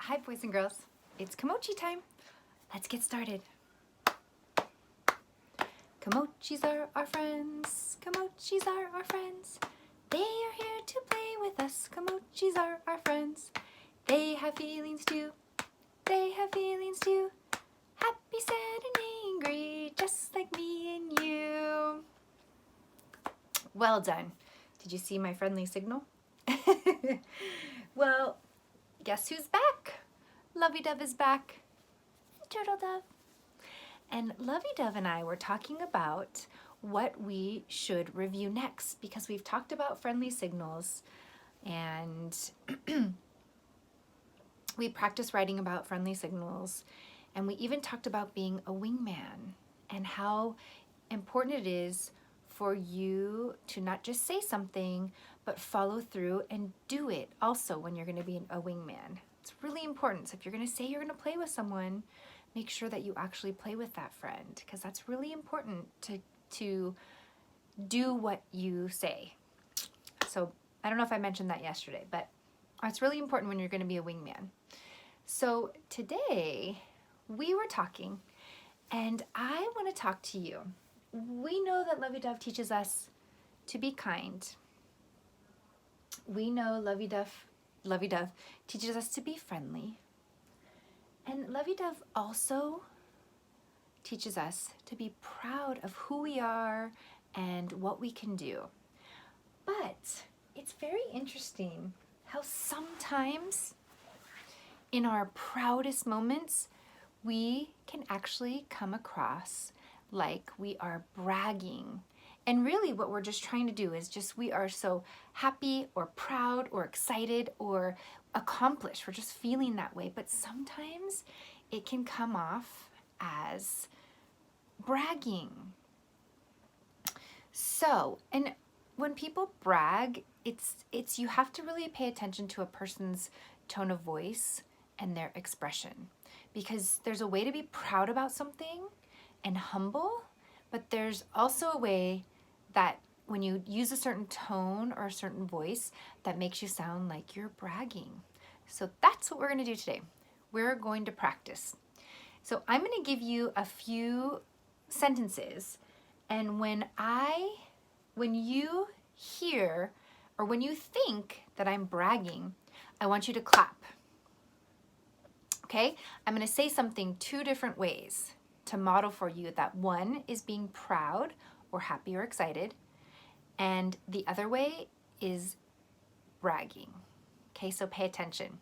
Hi, boys and girls. It's Kimochi time. Let's get started. Kimochis are our friends. Kimochis are our friends. They are here to play with us. Kimochis are our friends. They have feelings too. They have feelings too. Happy, sad, and angry, just like me and you. Well done. Did you see my friendly signal? Well, guess who's back? Lovey Dove is back. Turtle Dove. And Lovey Dove and I were talking about what we should review next because we've talked about friendly signals and we practiced writing about friendly signals, and we even talked about being a wingman and how important it is for you to not just say something but follow through and do it also when you're going to be a wingman. It's really important. So if you're going to say you're going to play with someone, make sure that you actually play with that friend, because that's really important to do what you say. So I don't know if I mentioned that yesterday, but it's really important when you're going to be a wingman. So today we were talking, and I want to talk to you. We know that Lovey Dove teaches us to be kind. We know Lovey Dove teaches us to be friendly. And Lovey Dove also teaches us to be proud of who we are and what we can do. But it's very interesting how sometimes in our proudest moments, we can actually come across like we are bragging. And really what we're just trying to do is we are so happy or proud or excited or accomplished. We're just feeling that way. But sometimes it can come off as bragging. So, and when people brag, it's you have to really pay attention to a person's tone of voice and their expression, because there's a way to be proud about something and humble, but there's also a way that when you use a certain tone or a certain voice that makes you sound like you're bragging. So that's what we're going to do today. We're going to practice. So I'm going to give you a few sentences, and when you hear or when you think that I'm bragging, I want you to clap. Okay? I'm going to say something two different ways to model for you that one is being proud or happy or excited, and the other way is bragging. Okay, so pay attention.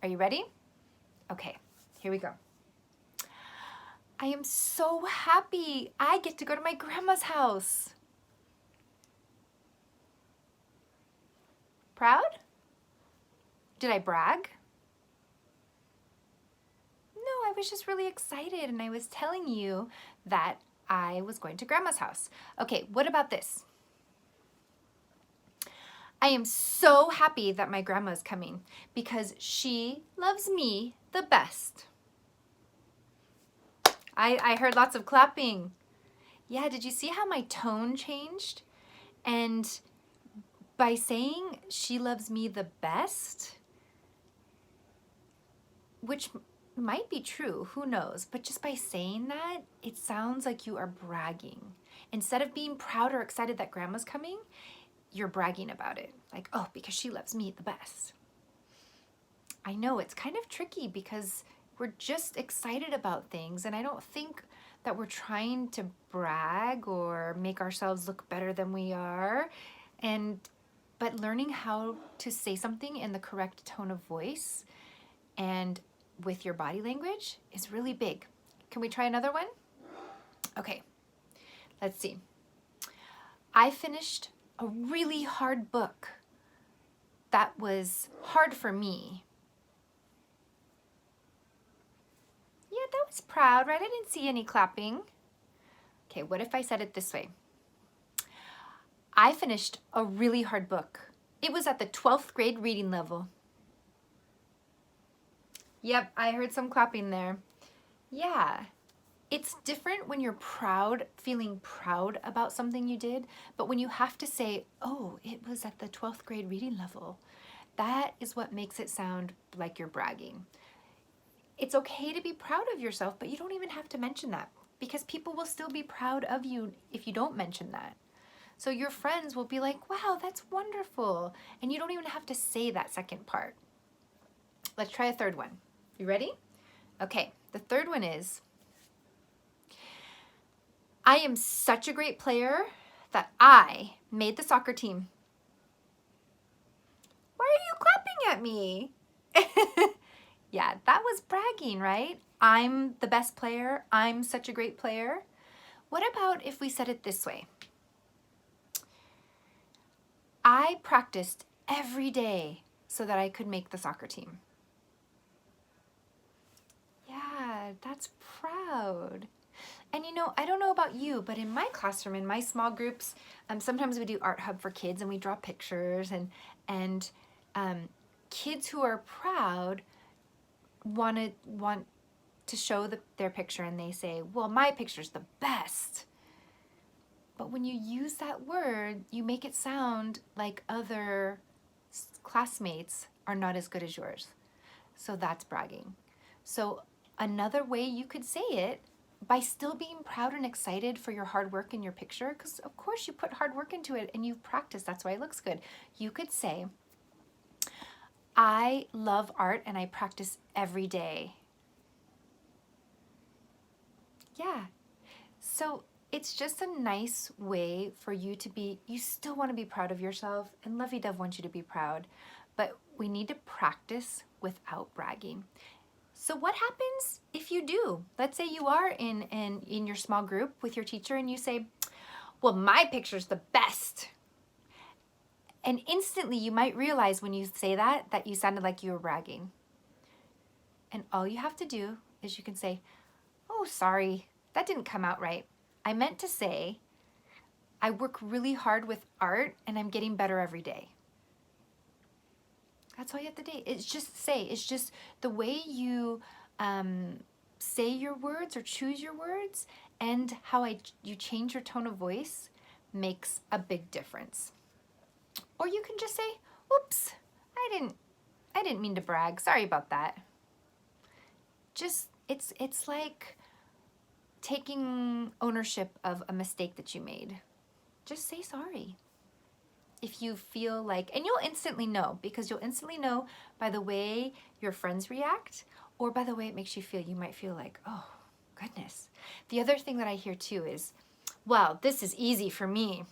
Are you ready? Okay, here we go. I am so happy. I get to go to my grandma's house. Proud? Did I brag? No, I was just really excited and I was telling you that I was going to grandma's house. Okay, what about this? I am so happy that my grandma's coming because she loves me the best. I heard lots of clapping. Yeah, did you see how my tone changed? And by saying she loves me the best, which might be true, who knows, but just by saying that, it sounds like you are bragging. Instead of being proud or excited that grandma's coming, you're bragging about it. Like, oh, because she loves me the best. I know it's kind of tricky because we're just excited about things, and I don't think that we're trying to brag or make ourselves look better than we are. But learning how to say something in the correct tone of voice and with your body language is really big. Can we try another one? Okay, let's see. I finished a really hard book that was hard for me. Yeah, that was proud, right? I didn't see any clapping. Okay, what if I said it this way? I finished a really hard book. It was at the 12th grade reading level. Yep, I heard some clapping there. Yeah, it's different when you're proud, feeling proud about something you did, but when you have to say, oh, it was at the 12th grade reading level, that is what makes it sound like you're bragging. it's okay to be proud of yourself, but you don't even have to mention that because people will still be proud of you if you don't mention that. So your friends will be like, wow, that's wonderful. And you don't even have to say that second part. Let's try a third one. You ready? Okay, the third one is, I am such a great player that I made the soccer team. Why are you clapping at me? Yeah, that was bragging, right? I'm the best player. I'm such a great player. What about if we said it this way? I practiced every day so that I could make the soccer team. Yeah, that's proud. And you know, I don't know about you, but in my classroom, in my small groups, sometimes we do Art Hub for kids and we draw pictures, and kids who are proud want to show their picture, and they say, well, my picture's the best. But when you use that word, you make it sound like other classmates are not as good as yours. So that's bragging. So another way you could say it, by still being proud and excited for your hard work in your picture, because of course you put hard work into it and you've practiced, that's why it looks good. You could say, I love art and I practice every day. Yeah. So it's just a nice way for you to be, you still want to be proud of yourself, and Lovey-Dove wants you to be proud, but we need to practice without bragging. So what happens if you do? Let's say you are in your small group with your teacher and you say, well, my picture's the best. And instantly you might realize when you say that you sounded like you were bragging. And all you have to do is you can say, oh, sorry, that didn't come out right. I meant to say, I work really hard with art and I'm getting better every day. That's all you have to do. It's just the way you say your words or choose your words, and how you change your tone of voice makes a big difference. Or you can just say, oops, I didn't mean to brag. Sorry about that. Just, it's like taking ownership of a mistake that you made. Just say sorry. If you feel like, and you'll instantly know, because you'll instantly know by the way your friends react or by the way it makes you feel. You might feel like, oh, goodness. The other thing that I hear too is, well, this is easy for me.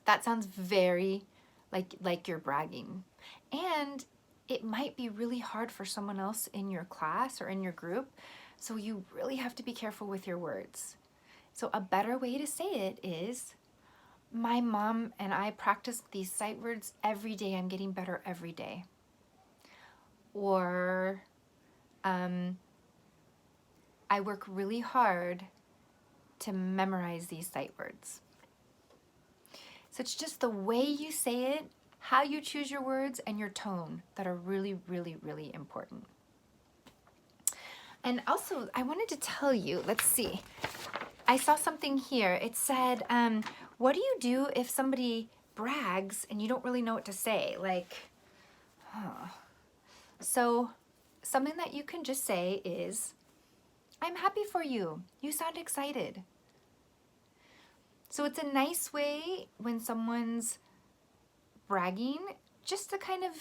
That sounds very like you're bragging. And it might be really hard for someone else in your class or in your group. So you really have to be careful with your words. So a better way to say it is, my mom and I practice these sight words every day. I'm getting better every day. Or I work really hard to memorize these sight words. So it's just the way you say it, how you choose your words, and your tone that are really, really, really important. And also, I wanted to tell you, let's see. I saw something here. It said, what do you do if somebody brags and you don't really know what to say? Like, So something that you can just say is, I'm happy for you. You sound excited. So it's a nice way when someone's bragging, just to kind of,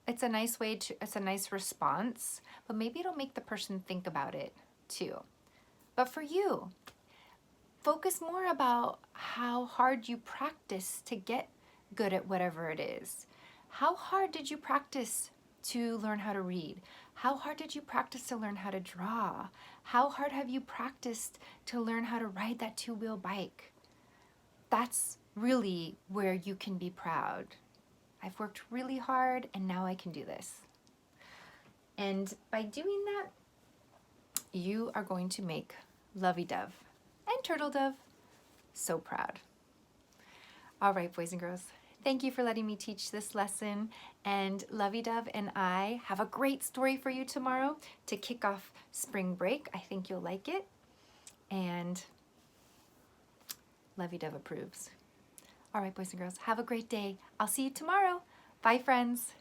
it's a nice response, but maybe it'll make the person think about it too. But for you, focus more about how hard you practice to get good at whatever it is. How hard did you practice to learn how to read? How hard did you practice to learn how to draw? How hard have you practiced to learn how to ride that two-wheel bike? That's really where you can be proud. I've worked really hard and now I can do this. And by doing that, you are going to make Lovey-Dove and Turtle Dove so proud. All right, boys and girls, thank you for letting me teach this lesson. And Lovey-Dove and I have a great story for you tomorrow to kick off spring break. I think you'll like it. And Lovey-Dove approves. All right, boys and girls, have a great day. I'll see you tomorrow. Bye, friends.